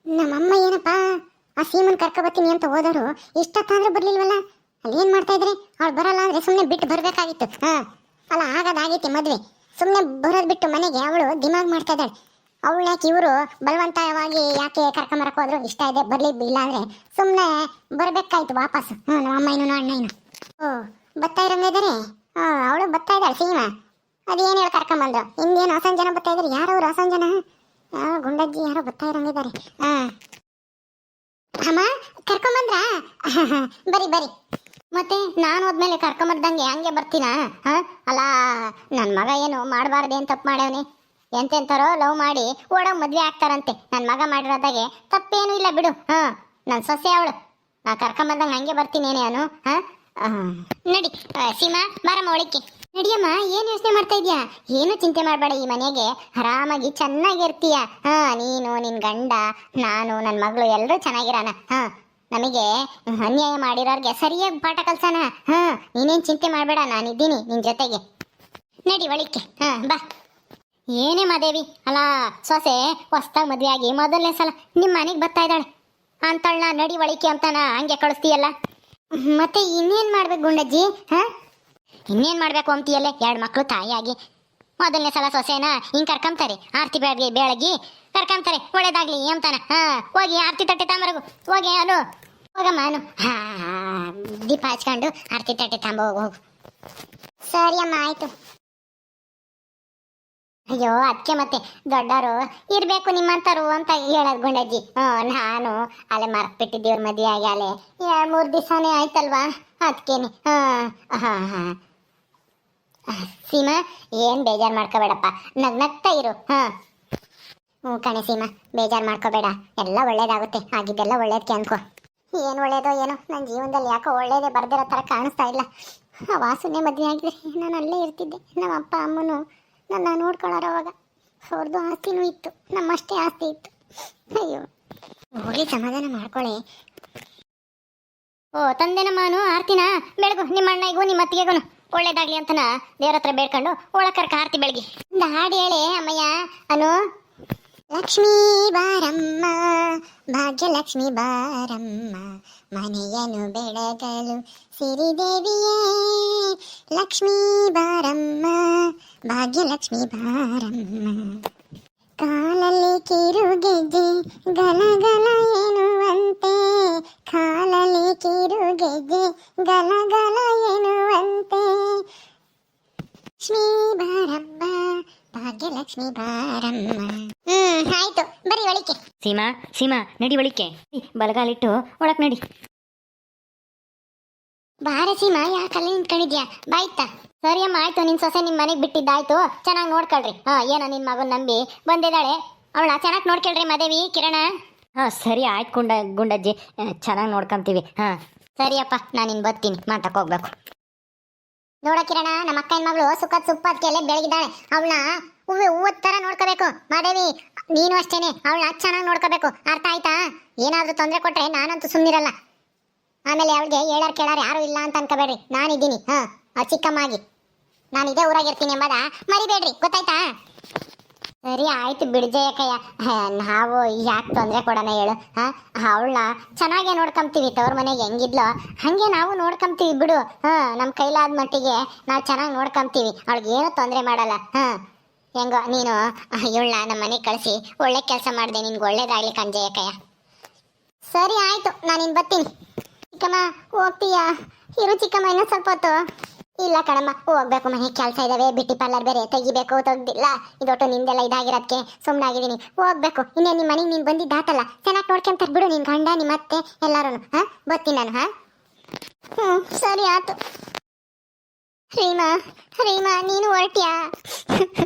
ನಮ್ಮಮ್ಮ ಏನಪ್ಪ ಆ ಸೀಮನ್ ಕರ್ಕೊಬತ್ತೀನಿ ಅಂತ ಹೋದವರು ಇಷ್ಟತ್ತಾದ್ರೂ ಬರ್ಲಿಲ್ವಲ್ಲ. ಅಲ್ಲಿ ಏನ್ ಮಾಡ್ತಾ ಇದ್ರಿ? ಅವಳು ಬರಲ್ಲ ಅಂದ್ರೆ ಸುಮ್ಮನೆ ಬಿಟ್ಟು ಬರ್ಬೇಕಾಗಿತ್ತು. ಅಲ್ಲ ಆಗದಾಗೈತಿ ಮದ್ವೆ. ಸುಮ್ಮನೆ ಬರೋದ್ ಬಿಟ್ಟು ಮನೆಗೆ ಅವಳು ದಿಮಾಗ್ ಮಾಡ್ತಾ ಇದ್ದಾಳೆ. ಅವಳು ಯಾಕೆ ಇವರು ಬಲವಂತವಾಗಿ ಯಾಕೆ ಕರ್ಕೊಂಬರಕ್ ಹೋದ್ರು? ಇಷ್ಟ ಇದೆ ಬರ್ಲಿ, ಇಲ್ಲ ಅಂದ್ರೆ ಸುಮ್ಮನೆ ಬರ್ಬೇಕಾಯ್ತು ವಾಪಸ್. ನಮ್ಮ ಅಮ್ಮ ಏನು ಅಣ್ಣ ಏನು ಬರ್ತಾ ಇರಂಗಿದ್ದಾರೆ. ಅವಳು ಬರ್ತಾ ಇದ್ದಾಳೆ ಸೀಮಾ. ಅದೇನು ಹೇಳಿ ಕರ್ಕೊಂಬಂದ್ರು. ಇನ್ನೇನು ಹೊಸನ್ ಜನ ಬರ್ತಾ ಇದ್ರು. ಯಾರವ್ರು ಹೊಸನ್ ಜನ? ಗುಂಡಜ್ಜಿ ಯಾರೋ ಬರ್ತಾ ಇರಂಗಿದ್ದಾರೆ. ಅಮ್ಮ ಕರ್ಕೊಂಬಂದ್ರ? ಬರಿ ಬರಿ. ಮತ್ತೆ ನಾನು ಹೋದ್ಮೇಲೆ ಕರ್ಕೊಂಬರ್ದಂಗೆ ಹಂಗೆ ಬರ್ತೀನಾ? ಅಲ್ಲ ನನ್ನ ಮಗ ಏನು ಮಾಡಬಾರ್ದೇನು ತಪ್ಪು ಮಾಡ್ಯವನಿ? ಎಂತೆಂತಾರೋ ಲವ್ ಮಾಡಿ ಓಡೋಗಿ ಮದ್ವೆ ಆಗ್ತಾರಂತೆ. ನನ್ನ ಮಗ ಮಾಡಿರೋದಾಗೆ ತಪ್ಪೇನು ಇಲ್ಲ ಬಿಡು. ನನ್ನ ಸೊಸೆ ಅವಳು. ನಾ ಕರ್ಕೊಂಬಂದಂಗೆ ಹಂಗೆ ಬರ್ತೀನಿ ನಾನು. ನಡಿ ಸೀಮಾ, ಬಾರಮ್ಮ ಒಳಕ್ಕೆ ನಡಿಯಮ್ಮ. ಏನು ಯೋಚನೆ ಮಾಡ್ತಾ ಇದ್ಯಾ? ಏನು ಚಿಂತೆ ಮಾಡಬೇಡ. ಈ ಮನೆಗೆ ಆರಾಮಾಗಿ ಚೆನ್ನಾಗಿರ್ತೀಯ. ನೀನು, ನಿನ್ನ ಗಂಡ, ನಾನು, ನನ್ನ ಮಗಳು ಎಲ್ಲರೂ ಚೆನ್ನಾಗಿರೋಣ. ನಮಗೆ ಅನ್ಯಾಯ ಮಾಡಿರೋರ್ಗೆ ಸರಿಯಾಗಿ ಪಾಠ ಕಲ್ಸೋಣ. ನೀನೇನು ಚಿಂತೆ ಮಾಡಬೇಡ, ನಾನಿದ್ದೀನಿ ನಿನ್ನ ಜೊತೆಗೆ. ನಡಿ ಒಳಿಕೆ. ಬಾ. ಏನೇ ಮಾದೇವಿ, ಅಲ್ಲ ಸೊಸೆ ಹೊಸ್ದಾಗಿ ಮದುವೆ ಆಗಿ ಮೊದಲನೇ ಸಲ ನಿಮ್ಮ ಮನೆಗೆ ಬರ್ತಾ ಇದ್ದಾಳೆ ಅಂತಳ್ನ ನಡಿ ಒಳಿಕೆ ಅಂತಾನ ಹಂಗೆ ಕಳಿಸ್ತೀಯಲ್ಲ. ಮತ್ತೆ ಇನ್ನೇನು ಮಾಡ್ಬೇಕು ಗುಂಡಜ್ಜಿ? ಇನ್ನೇನು ಮಾಡಬೇಕು ಅಂತೀಯಲ್ಲೇ? 2 ಮಕ್ಕಳು ತಾಯಿಯಾಗಿ ಮೊದಲನೇ ಸಲ ಸೊಸೆನ ಹಿಂಗೆ ಕರ್ಕೊಂತಾರೆ. ಆರತಿ ಬೆಳಗ್ಗೆ ಕರ್ಕೊಂತಾರೆ. ಒಳ್ಳೇದಾಗ್ಲಿ ಅಂತಾನ. ಹೋಗಿ ಆರತಿ ತಟ್ಟೆ ತಾಂಬರಗು ಹೋಗಿ. ಅನು ಹೋಗಮ್ಮ. ಅನು ದೀಪ ಹಚ್ಕೊಂಡು ಆರತಿ ತಟ್ಟೆ ತಾಂಬ ಹೋಗು. ಸರಿ ಅಮ್ಮ, ಆಯ್ತು. ಅಯ್ಯೋ ಅದಕ್ಕೆ ಮತ್ತೆ ದೊಡ್ಡವರು ಇರಬೇಕು ನಿಮ್ಮಂತರು ಅಂತ ಹೇಳೋದು ಗುಂಡಜ್ಜಿ. ನಾನು ಅಲ್ಲೇ ಮರ್ತ್ಬಿಟ್ಟಿದ್ದೀವ್ರ ಮದುವೆ ಆಗಿ ಅಲ್ಲೇ 2-3 ದಿವಸನೇ ಆಯ್ತಲ್ವಾ, ಅದಕ್ಕೇನೆ. ಸೀಮಾ, ಏನು ಬೇಜಾರು ಮಾಡ್ಕೋಬೇಡಪ್ಪ, ನಗ್ನಗ್ತಾ ಇರು. ಹ್ಞೂ ಕಣೆ ಸೀಮಾ, ಬೇಜಾರು ಮಾಡ್ಕೋಬೇಡ. ಎಲ್ಲ ಒಳ್ಳೇದಾಗುತ್ತೆ. ಆಗಿದ್ದೆಲ್ಲ ಒಳ್ಳೇದಕ್ಕೆ ಅನ್ಕೋ. ಏನು ಒಳ್ಳೇದೋ ಏನೋ, ನನ್ನ ಜೀವನದಲ್ಲಿ ಯಾಕೋ ಒಳ್ಳೇದೇ ಬರ್ದಿರೋ ಥರ ಕಾಣಿಸ್ತಾ ಇಲ್ಲ. ಆ ವಾಸನೆ ಮದುವೆ ಆಗಿದ್ರೆ ನಾನು ಅಲ್ಲೇ ಇರ್ತಿದ್ದೆ. ನಮ್ಮ ಅಪ್ಪ ಅಮ್ಮನೂ ನನ್ನ ನೋಡ್ಕೊಳ್ಳೋರು. ಅವಾಗ ಅವ್ರದ್ದು ಆಸ್ತಿನೂ ಇತ್ತು, ನಮ್ಮಷ್ಟೇ ಆಸ್ತಿ ಇತ್ತು. ಅಯ್ಯೋ, ಹೋಗಿ ಸಮಾಧಾನ ಮಾಡ್ಕೊಳ್ಳಿ. ತಂದೆನಮ್ಮನು ಆರ್ತಿನ ಬೆಳಗು. ನಿಮ್ಮ ಅಣ್ಣಗೂ ನಿಮ್ಮ ಅತ್ತಿಗೆಗೂ ಒಳ್ಳೇದಾಗ್ಲಿ ಅಂತನ ದೇವ್ರ ಹತ್ರ ಬೇಡ್ಕೊಂಡು ಒಳಕರ್ಕ ಆರ್ತಿ ಬೆಳಗಿ ಒಂದು ಹಾಡು ಹೇಳಿ ಅಮ್ಮಯ್ಯ. ಅನು ಲಕ್ಷ್ಮೀ ಬಾರಮ್ಮ, ಭಾಗ್ಯಲಕ್ಷ್ಮಿ ಬಾರಮ್ಮ, ಮನೆಯನ್ನು ಬೆಳಗಲು ಸಿರಿದೇವಿಯೇ. ಲಕ್ಷ್ಮೀ ಬಾರಮ್ಮ, ಭಾಗ್ಯಲಕ್ಷ್ಮಿ ಬಾರಮ್ಮ. ಕಾಲಲ್ಲಿ ಕಿರುಗೆಜ್ಜೆ ಗಲಗಲ ಎನ್ನುವಂತೆ, ಕಾಲಲ್ಲಿ ಕಿರುಗೆಜ್ಜೆ ಗಲಗಲ ಎನ್ನುವಂತೆ. ಲಕ್ಷ್ಮೀ ಬಾರಮ್ಮ, ಭಾಗ್ಯಲಕ್ಷ್ಮಿ ಬಾರಮ್ಮ. ಆಯ್ತು, ಬರೀ ಒಳಿಕೆ. ಸೀಮಾ ನಡಿ ಒಳಿಕೆ. ಬಲಗಾಲಿಟ್ಟು ಒಳಕ್ ನಡಿ. ಬಾರ ಸೀಮಾ, ಯಾಕಲ್ಲಿ ನಿಂತ್ಕೊಂಡಿದ್ಯಾ? ಬಾಯ್ತಾ? ಸರಿ ಅಮ್ಮ, ಆಯ್ತು. ನಿನ್ ಸೊಸೆ ನಿಮ್ಮ ಮನೆಗೆ ಬಿಟ್ಟಿದ್ದಾಯ್ತು. ಚೆನ್ನಾಗಿ ನೋಡ್ಕೊಳ್ರಿ. ಏನೋ ನಿನ್ ಮಗನ್ ನಂಬಿ ಬಂದಿದ್ದಾಳೆ, ಅವಳ ಚೆನ್ನಾಗಿ ನೋಡ್ಕೊಳ್ರಿ ಮಾದೇವಿ, ಕಿರಣ. ಸರಿ ಆಯ್ತು ಗುಂಡಜ್ಜಿ, ಚೆನ್ನಾಗಿ ನೋಡ್ಕೊಂತೀವಿ. ಸರಿಯಪ್ಪ, ನಾನು ಇನ್ನು ಬರ್ತೀನಿ, ಮಾತಕ್ಕೆ ಹೋಗ್ಬೇಕು. ನೋಡ ಕಿರಣ, ನಮ್ಮ ಅಕ್ಕನ ಮಗಳು ಸುಖದ ಸುಪ್ಪದಕ್ಕೆಲ್ಲ ಬೆಳಗಿದ್ದಾಳೆ. ಅವಳನ್ನ ಹೂವದ ಥರ ನೋಡ್ಕೋಬೇಕು ಮಾದೇವಿ. ನೀನು ಅಷ್ಟೇನೆ, ಅವಳನ್ನ ಚೆನ್ನಾಗಿ ನೋಡ್ಕೋಬೇಕು. ಅರ್ಥ ಆಯ್ತಾ? ಏನಾದರೂ ತೊಂದರೆ ಕೊಟ್ರೆ ನಾನಂತೂ ಸುಮ್ಮನಿರಲ್ಲ. ಆಮೇಲೆ ಅವಳಿಗೆ ಹೇಳಾರ ಕೇಳಾರ ಯಾರು ಇಲ್ಲ ಅಂತ ಅನ್ಕೋಬೇಡ್ರಿ, ನಾನಿದ್ದೀನಿ. ಚಿಕ್ಕಮ್ಮಾಗಿ ನಾನು ಇದೇ ಊರಾಗಿರ್ತೀನಿ ಎಂಬುದ ಮರಿಬೇಡ್ರಿ, ಗೊತ್ತಾಯ್ತಾ? ಸರಿ ಆಯ್ತು ಬಿಡ್ಜಯಕ್ಕಯ್ಯ. ನಾವು ಯಾಕೆ ತೊಂದರೆ ಕೊಡೋಣ ಹೇಳು? ಅವಳನ್ನ ಚೆನ್ನಾಗೇ ನೋಡ್ಕೊಂತೀವಿ. ತವ್ರ ಮನೆಗೆ ಹೆಂಗಿದ್ಲೋ ಹಾಗೆ ನಾವು ನೋಡ್ಕೊಂತೀವಿ ಬಿಡು. ನಮ್ಮ ಕೈಲಾದ ಮಟ್ಟಿಗೆ ನಾವು ಚೆನ್ನಾಗಿ ನೋಡ್ಕೊಂತೀವಿ. ಅವಳಿಗೆ ಏನೂ ತೊಂದರೆ ಮಾಡಲ್ಲ. ಹೆಂಗೋ ನೀನು ಇವಳನ್ನ ನಮ್ಮ ಮನೆಗೆ ಕಳಿಸಿ ಒಳ್ಳೆ ಕೆಲಸ ಮಾಡಿದೆ. ನಿನ್ಗೆ ಒಳ್ಳೇದಾಗ್ಲಿ ಕಂಜಯಕ್ಕಯ್ಯ. ಸರಿ ಆಯ್ತು, ನಾನು ಇನ್ನು ಬರ್ತೀನಿ. ಚಿಕ್ಕಮ್ಮ ಹೋಗ್ತೀಯಾ? ಇರು ಚಿಕ್ಕಮ್ಮ, ಇನ್ನೂ ಸ್ವಲ್ಪ ಹೊತ್ತು. ಇಲ್ಲ ಕಣಮ್ಮ, ಹೋಗ್ಬೇಕು. ಮನೆ ಕೆಲಸ ಇದಾವೆ, ಬ್ಯೂಟಿ ಪಾರ್ಲರ್ ಬೇರೆ ತೆಗಿಬೇಕು. ತೆಗ್ದಿಲ್ಲ, ಇದೊಟ್ಟು ನಿಂದೆಲ್ಲ ಇದಾಗಿರೋದಕ್ಕೆ ಸುಮ್ಮನಾಗಿದ್ದೀನಿ. ಹೋಗ್ಬೇಕು. ಇನ್ನೇ ನಿಮ್ಮ ಮನೆಗೆ ನೀನು ಬಂದಿದ್ದಾತಲ್ಲ, ಚೆನ್ನಾಗಿ ನೋಡ್ಕೊಂತಾರೆ ಬಿಡು ನಿನ್ನ ಗಂಡ, ನಿಮ್ಮ ಅತ್ತೆ ಎಲ್ಲರೂ. ಬರ್ತೀನಿ ನಾನು. ಸರಿ ಆಯ್ತು. ರೀಮಾ ನೀನು ಹೊರಟ್ಯಾ?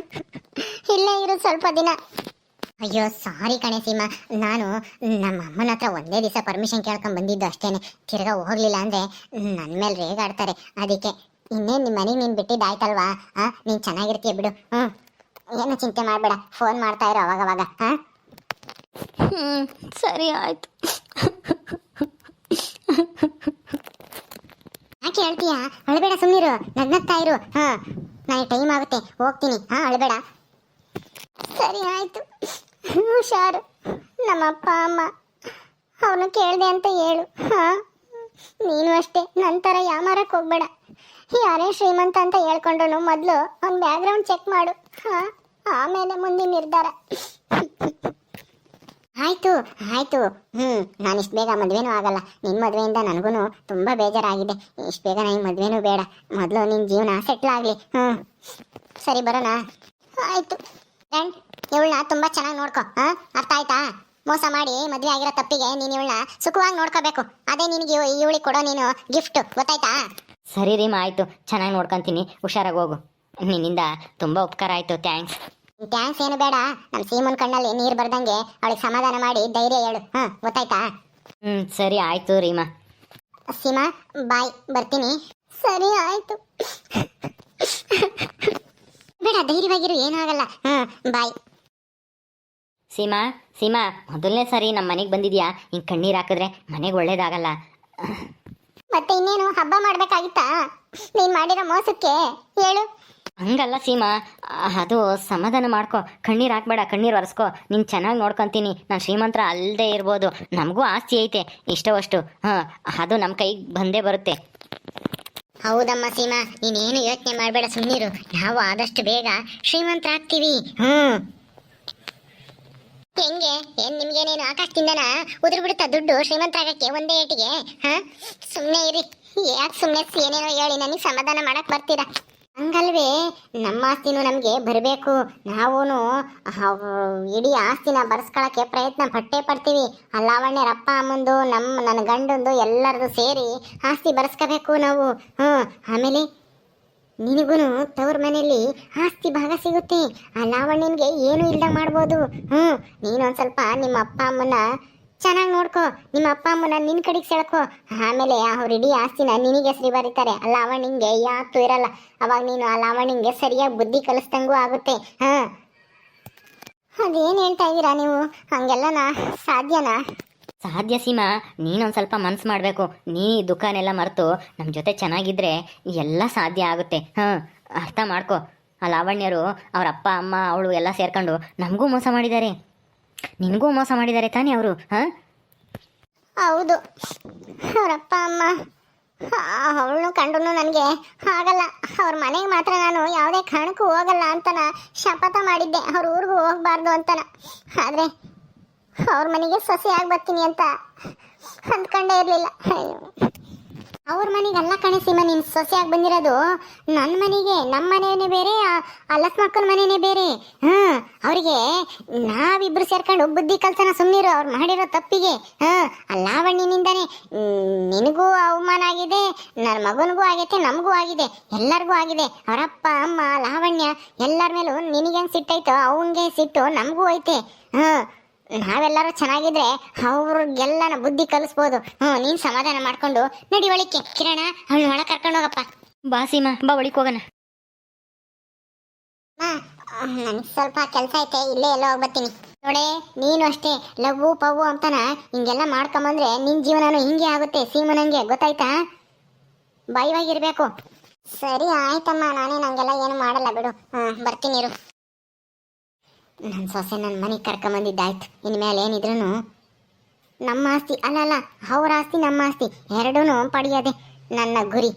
ಇಲ್ಲೇ ಇರು ಸ್ವಲ್ಪ ದಿನ. ಅಯ್ಯೋ ಸಾರಿ ಕಣೆ ಸೀಮಾ, ನಾನು ನಮ್ಮ ಅಮ್ಮನ ಹತ್ರ ಒಂದೇ ದಿವಸ ಪರ್ಮಿಷನ್ ಕೇಳ್ಕೊಂಡು ಬಂದಿದ್ದು ಅಷ್ಟೇನೆ. ತಿರ್ಗಾ ಹೋಗ್ಲಿಲ್ಲ ಅಂದರೆ ನನ್ನ ಮೇಲೆ ರೇಗಾಡ್ತಾರೆ. ಅದಕ್ಕೆ ಇನ್ನೇನು ನಿಮ್ಮ ಮನೆಗೆ ನೀನು ಬಿಟ್ಟಿದ್ದಾಯ್ತಲ್ವಾ? ನೀನು ಚೆನ್ನಾಗಿರ್ತೀಯ ಬಿಡು. ಏನು ಚಿಂತೆ ಮಾಡಬೇಡ, ಫೋನ್ ಮಾಡ್ತಾ ಇರೋ ಅವಾಗವಾಗ. ಸರಿ ಆಯ್ತು. ಯಾಕೆ ಹೇಳ್ತೀಯಾ? ಅಳಬೇಡ, ಸುಮ್ಮನಿರು, ನಗ್ನಗ್ತಾ ಇರು. ನನಗೆ ಟೈಮ್ ಆಗುತ್ತೆ, ಹೋಗ್ತೀನಿ. ಅಳಬೇಡ. ಸರಿ ಆಯ್ತು, ಹುಷಾರು. ನಮ್ಮ ಅಪ್ಪ ಅಮ್ಮ ಅವನು ಕೇಳಿದೆ ಅಂತ ಹೇಳು. ಹಾ, ನೀನು ಅಷ್ಟೇ ನಂತರ ಯಾಮಾರಕ್ಕೆ ಹೋಗ್ಬೇಡ. ಯಾರೇ ಶ್ರೀಮಂತ ಅಂತ ಹೇಳ್ಕೊಂಡ್ರು ಮೊದಲು ಅವ್ನ ಬ್ಯಾಕ್ಗ್ರೌಂಡ್ ಚೆಕ್ ಮಾಡು. ಹಾ, ಆಮೇಲೆ ಮುಂದಿನ ನಿರ್ಧಾರ. ಆಯ್ತು ಆಯ್ತು. ನಾನು ಇಷ್ಟು ಬೇಗ ಮದುವೆನೂ ಆಗಲ್ಲ. ನಿನ್ನ ಮದುವೆಯಿಂದ ನನಗೂ ತುಂಬ ಬೇಜಾರಾಗಿದೆ. ಇಷ್ಟು ಬೇಗ ನನಗೆ ಮದುವೆನೂ ಬೇಡ. ಮೊದಲು ನಿನ್ನ ಜೀವನ ಸೆಟ್ಲ್ ಆಗಲಿ. ಸರಿ, ಬರೋಣ. ಆಯ್ತು. ಫ್ರೆಂಡ್, ಇವಳನ್ನ ತುಂಬ ಚೆನ್ನಾಗಿ ನೋಡ್ಕೊ. ಅರ್ಥ ಆಯ್ತಾ? ಮೋಸ ಮಾಡಿ ಮದುವೆ ಆಗಿರೋ ತಪ್ಪಿಗೆ ನೀನು ಇವಳನ್ನ ಸುಖವಾಗಿ ನೋಡ್ಕೋಬೇಕು. ಅದೇ ನಿನಗೆ ಇವಳಿಗೆ ಕೊಡೋ ನೀನು ಗಿಫ್ಟ್, ಗೊತ್ತಾಯ್ತಾ? ಸರಿ ರೀಮಾ, ಆಯಿತು, ಚೆನ್ನಾಗಿ ನೋಡ್ಕೊತೀನಿ. ಹುಷಾರಾಗಿ ಹೋಗು. ನಿನ್ನಿಂದ ತುಂಬ ಉಪಕಾರ ಆಯಿತು. ಥ್ಯಾಂಕ್ಸ್. ಥ್ಯಾಂಕ್ಸ್ ಏನು ಬೇಡ. ನಮ್ಮ ಸೀಮನ್ ಕಣ್ಣಲ್ಲಿ ನೀರು ಬರ್ದಂಗೆ ಅವಳಿಗೆ ಸಮಾಧಾನ ಮಾಡಿ ಧೈರ್ಯ ಹೇಳು. ಗೊತ್ತಾಯ್ತಾ? ಸರಿ ಆಯಿತು ರೀಮಾ. ಸೀಮಾ, ಬಾಯ್, ಬರ್ತೀನಿ. ಸರಿ, ಆಯ್ತು. ಬೇಡ, ಧೈರ್ಯವಾಗಿರು, ಏನೂ ಆಗಲ್ಲ. ಬಾಯ್. ಸೀಮಾ, ಸೀಮಾ, ಮೊದಲನೇ ಸಾರಿ ನಮ್ಮ ಮನೆಗೆ ಬಂದಿದ್ಯಾ? ಹಿಂಗೆ ಕಣ್ಣೀರು ಹಾಕಿದ್ರೆ ಮನೆಗೆ ಒಳ್ಳೇದಾಗಲ್ಲ. ಮತ್ತೆ ಇನ್ನೇನು ಹಬ್ಬ ಮಾಡ್ಬೇಕಾಗಿತ್ತಾ ನೀನ್ ಮಾಡಿರೋ ಮೋಸಕ್ಕೆ? ಹೇಳು. ಹಂಗಲ್ಲ ಸೀಮಾ, ಅದು ಸಮಾಧಾನ ಮಾಡ್ಕೊ. ಕಣ್ಣೀರು ಹಾಕ್ಬೇಡ, ಕಣ್ಣೀರು ಒರೆಸ್ಕೊ. ನೀನು ಚೆನ್ನಾಗಿ ನೋಡ್ಕೊತೀನಿ. ನಾನು ಶ್ರೀಮಂತರ ಅಲ್ಲದೆ ಇರ್ಬೋದು, ನಮಗೂ ಆಸ್ತಿ ಐತೆ ಇಷ್ಟವಷ್ಟು. ಅದು ನಮ್ಮ ಕೈಗೆ ಬಂದೇ ಬರುತ್ತೆ. ಹೌದಮ್ಮ ಸೀಮಾ, ನೀನೇನು ಯೋಚನೆ ಮಾಡಬೇಡ, ಸುಮ್ಮನಿರು. ನಾವು ಆದಷ್ಟು ಬೇಗ ಶ್ರೀಮಂತರಾಗ್ತೀವಿ. ಹೆಂಗೆ? ನಿಮ್ಗೇನೇನು ಆಕಾಶದಿಂದನ ಉದುರು ಬಿಡುತ್ತಾ ದುಡ್ಡು ಶ್ರೀಮಂತರಾಗಕ್ಕೆ ಒಂದೇ ಏಟಿಗೆ? ಸುಮ್ಮನೆ ಇರಿ. ಯಾಕೆ ಸುಮ್ಮನೆ ಏನೇನೋ ಹೇಳಿ ನನಗೆ ಸಮಾಧಾನ ಮಾಡಕ್ ಬರ್ತೀರಾ? ಹಂಗಲ್ವೇ, ನಮ್ಮ ಆಸ್ತಿನೂ ನಮಗೆ ಬರಬೇಕು. ನಾವೂ ಇಡೀ ಆಸ್ತಿನ ಬರ್ಸ್ಕೊಳಕ್ಕೆ ಪ್ರಯತ್ನ ಪಟ್ಟೇ ಪಡ್ತೀವಿ. ಲಾವಣ್ಯರಪ್ಪ ಅಮ್ಮಂದು, ನನ್ನ ಗಂಡಂದು ಎಲ್ಲರದು ಸೇರಿ ಆಸ್ತಿ ಬರ್ಸ್ಕೋಬೇಕು ನಾವು. ಆಮೇಲೆ ನಿನಗೂ ತವ್ರ ಮನೆಯಲ್ಲಿ ಆಸ್ತಿ ಭಾಗ ಸಿಗುತ್ತೆ. ಆ ಲಾವಣ್ಯನಿಗೆ ಏನು ಇಲ್ದ ಮಾಡ್ಬೋದು. ನೀನೊಂದು ಸ್ವಲ್ಪ ನಿಮ್ಮ ಅಪ್ಪ ಅಮ್ಮನ ಚೆನ್ನಾಗಿ ನೋಡ್ಕೊ. ನಿಮ್ಮ ಅಪ್ಪ ಅಮ್ಮನ ನಿನ್ನ ಕಡೆಗೆ ಸೆಳ್ಕೊ. ಆಮೇಲೆ ಅವ್ರ ಇಡೀ ಆಸ್ತಿನ ನಿನಗೆ ಹೆಸರು ಬರೀತಾರೆ. ಆ ಲಾವಣ್ಯಂಗೆ ಯಾತು ಇರಲ್ಲ. ಅವಾಗ ನೀನು ಆ ಲಾವಣ್ಯಂಗೆ ಸರಿಯಾಗಿ ಬುದ್ಧಿ ಕಲಿಸ್ದಂಗೂ ಆಗುತ್ತೆ. ಅದೇನು ಹೇಳ್ತಾ ಇದ್ದೀರಾ ನೀವು? ಹಂಗೆಲ್ಲನಾ? ಸಾಧ್ಯನಾ? ಸಾಧ್ಯ ಸೀಮಾ, ನೀನೊಂದು ಸ್ವಲ್ಪ ಮನಸ್ಸು ಮಾಡಬೇಕು. ನೀ ದುಃಖನೆಲ್ಲ ಮರೆತು ನಮ್ಮ ಜೊತೆ ಚೆನ್ನಾಗಿದ್ದರೆ ಎಲ್ಲ ಸಾಧ್ಯ ಆಗುತ್ತೆ. ಅರ್ಥ ಮಾಡ್ಕೊ. ಆ ಲಾವಣ್ಯರು ಅವ್ರ ಅಪ್ಪ ಅಮ್ಮ ಅವಳು ಎಲ್ಲ ಸೇರ್ಕೊಂಡು ನಮಗೂ ಮೋಸ ಮಾಡಿದ್ದಾರೆ, ನಿನಗೂ ಮೋಸ ಮಾಡಿದ್ದಾರೆ ತಾನೇ ಅವರು? ಹೌದು, ಅವರಪ್ಪ ಅಮ್ಮ ಅವಳನ್ನು ಕಂಡ್ರು ನನಗೆ ಆಗಲ್ಲ. ಅವ್ರ ಮನೆಗೆ ಮಾತ್ರ ನಾನು ಯಾವುದೇ ಕಾರಣಕ್ಕೂ ಹೋಗಲ್ಲ ಅಂತನ ಶಪಥ ಮಾಡಿದ್ದೆ. ಅವ್ರ ಊರಿಗೂ ಹೋಗಬಾರ್ದು ಅಂತನ. ಆದರೆ ಅವ್ರ ಮನೆಗೆ ಸೊಸೆ ಆಗಿ ಬರ್ತೀನಿ ಅಂತ ಅಂದ್ಕೊಂಡೇ ಇರಲಿಲ್ಲ. ಅವ್ರ ಮನೆಗಲ್ಲ ಕಣೆ ಸೀಮಾ, ನೀನು ಸೊಸೆಯಾಗಿ ಬಂದಿರೋದು ನನ್ನ ಮನೆಗೆ. ನಮ್ಮ ಮನೆಯೇ ಬೇರೆ, ಅಲ್ಲಸ್ ಮಕ್ಕಳ ಮನೆಯೇ ಬೇರೆ. ಅವರಿಗೆ ನಾವಿಬ್ರು ಸೇರ್ಕೊಂಡು ಬುದ್ಧಿ ಕಲ್ಸನ. ಸುಮ್ಮನಿರು, ಅವ್ರು ಮಾಡಿರೋ ತಪ್ಪಿಗೆ. ಲಾವಣ್ಯನಿಂದಾನೆ ನಿನಗೂ ಅವಮಾನ ಆಗಿದೆ, ನನ್ನ ಮಗನಿಗೂ ಆಗೈತೆ, ನಮಗೂ ಆಗಿದೆ, ಎಲ್ಲರಿಗೂ ಆಗಿದೆ. ಅವರಪ್ಪ ಅಮ್ಮ ಲಾವಣ್ಯ ಎಲ್ಲರ ಮೇಲೂ ನಿನಗೆ ಹೆಂಗೆ ಸಿಟ್ಟೈತೋ ಅವಂಗೆ ಸಿಟ್ಟು ನಮಗೂ ಐತೆ. ನಾವೆಲ್ಲರೂ ಚೆನ್ನಾಗಿದ್ರೆ ಅವ್ರಿಗೆಲ್ಲನ ಬುದ್ಧಿ ಕಲಿಸ್ಬೋದು. ನೀನು ಸಮಾಧಾನ ಮಾಡ್ಕೊಂಡು ನಡಿ ಒಳಿಕೆ. ಕಿರಣ, ಅವಳು ಒಳಗೆ ಕರ್ಕೊಂಡು ಹೋಗಪ್ಪ. ಬಾ ಸೀಮಾ, ಬಾ ಒಳಿಕೆ ಹೋಗೋಣ. ನನಗೆ ಸ್ವಲ್ಪ ಕೆಲಸ ಐತೆ, ಇಲ್ಲೇ ಎಲ್ಲ ಹೋಗ್ಬರ್ತೀನಿ. ನೋಡೆ, ನೀನು ಅಷ್ಟೇ ಲವ್ವು ಪವ್ವು ಅಂತಾನ ಹಿಂಗೆಲ್ಲ ಮಾಡ್ಕೊಂಬಂದ್ರೆ ನಿನ್ನ ಜೀವನನೂ ಹಿಂಗೆ ಆಗುತ್ತೆ ಸೀಮನಂಗೆ, ಗೊತ್ತಾಯ್ತಾ? ಭಯವಾಗಿರ್ಬೇಕು. ಸರಿ ಆಯ್ತಮ್ಮ, ನಾನೇನು ಹಂಗೆಲ್ಲ ಏನು ಮಾಡಲ್ಲ ಬಿಡು. ಬರ್ತೀನಿ ಇರು. ನನ್ನ ಸೊಸೆ ನನ್ನ ಮನೆಗೆ ಕರ್ಕೊಂಬಂದಿದ್ದಾಯ್ತು. ಇನ್ಮೇಲೆ ಏನಿದ್ರು ನಮ್ಮ ಆಸ್ತಿ ಅಲ್ಲ, ಅವ್ರ ಆಸ್ತಿ ನಮ್ಮ ಆಸ್ತಿ ಎರಡೂ ಪಡೆಯೋದೆ ನನ್ನ ಗುರಿ.